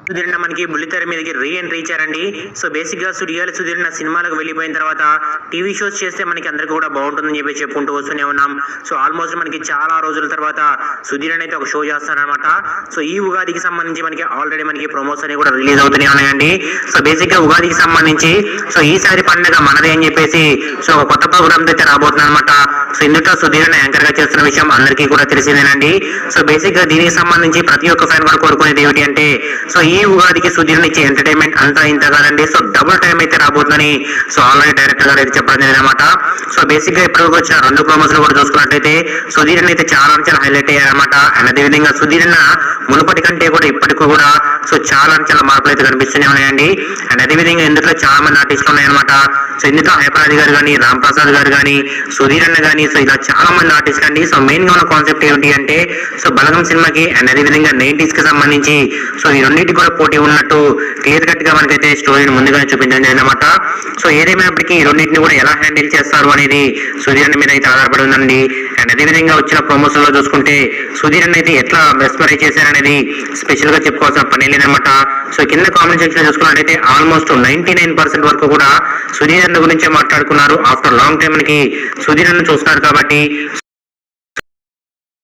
సుధీర్ మనకి బుల్లితెర మీదకి రీ ఎంట్రీ ఇచ్చారండి. సో బేసిక్ గా సుధీర్ సినిమాలకు వెళ్ళిపోయిన తర్వాత టీవీ షోస్ చేస్తే మనకి అందరికీ కూడా బాగుంటుందని చెప్పి చెప్పుకుంటూ వస్తూనే ఉన్నాం. సో ఆల్మోస్ట్ మనకి చాలా రోజుల తర్వాత సుధీర్ అయితే ఒక షో చేస్తారనమాట. సో ఈ ఉగాదికి సంబంధించి మనకి ఆల్రెడీ మనకి ప్రమోస్ అని కూడా రిలీజ్ అవుతూనే ఉన్నాయండి. సో బేసిక్ గా ఉగాదికి సంబంధించి సో ఈసారి పండుగ మనదే అని చెప్పేసి సో ఒక కొత్త ప్రోగ్రామ్ అయితే రాబోతుంది అనమాట. సో ఇందులో సుధీర్ యాంకర్ గా చేస్తున్న విషయం అందరికీ కూడా తెలిసిందేనండి. సో బేసిక్ గా దీనికి సంబంధించి ప్రతి ఒక్క ఫ్యాన్ కూడా కోరుకునేది ఏమిటి అంటే సో ఈ ఉగాదికి సుధీర్ ఇచ్చే ఎంటర్టైన్మెంట్ అంతా ఇంత కాదండి. సో డబుల్ టైం అయితే రాబోతుందని సో ఆల్రెడీ డైరెక్టర్ గారు అయితే చెప్పడం జరిగింది అనమాట. సో బేసిక్ గా ఇప్పుడు వచ్చిన 2 ప్రోమోస్ కూడా చూసుకున్నట్టయితే సుధీర్ అయితే చాలా హైలైట్ అయ్యారనమాట. అండ్ అదేవిధంగా సుధీర్ మునుపటి కంటే కూడా ఇప్పటికీ కూడా సో చాలా మార్పులు అయితే కనిపిస్తూనే ఉన్నాయండి. అండ్ అదేవిధంగా ఇందులో చాలా మంది ఆర్టిస్టులు ఉన్నాయన్నమాట. సో ఇందులో హైపరాది గారు కానీ, రామ్ ప్రసాద్ గారు కానీ, సుధీర్ కానీ, సో ఇలా చాలా మంది ఆర్టిస్టులు అండి. సో మెయిన్ గా ఉన్న కాన్సెప్ట్ ఏంటి అంటే సో బలగం సినిమాకి అండ్ అదేవిధంగా 90s కి సంబంధించి సో ఈ రెండింటికి కూడా పోటీ ఉన్నట్టు క్లియర్ కట్ గా మనకైతే స్టోరీని ముందుగానే చూపించడం అనమాట. సో ఏదేమైనప్పటికీ ఈ రెండింటిని కూడా ఎలా హ్యాండిల్ చేస్తారు అనేది సుధీర్ మీద అయితే ఆధారపడి ఉందండి. అండ్ అదేవిధంగా వచ్చిన ప్రమోషన్ లో చూసుకుంటే సుధీర్ అయితే ఎట్లా మెస్మరైజ్ చేశారనేది స్పెషల్ గా చెప్పుకోవాల్సిన పని లేదనమాట. సో కింద కామెంట్ సెక్షన్ చూసుకున్నట్టయితే ఆల్మోస్ట్ 99% వరకు కూడా సుధీర్ గురించే మాట్లాడుకున్నారు. ఆఫ్టర్ లాంగ్ టైం మనకి సుధీర్ చూస్తున్నారు కాబట్టి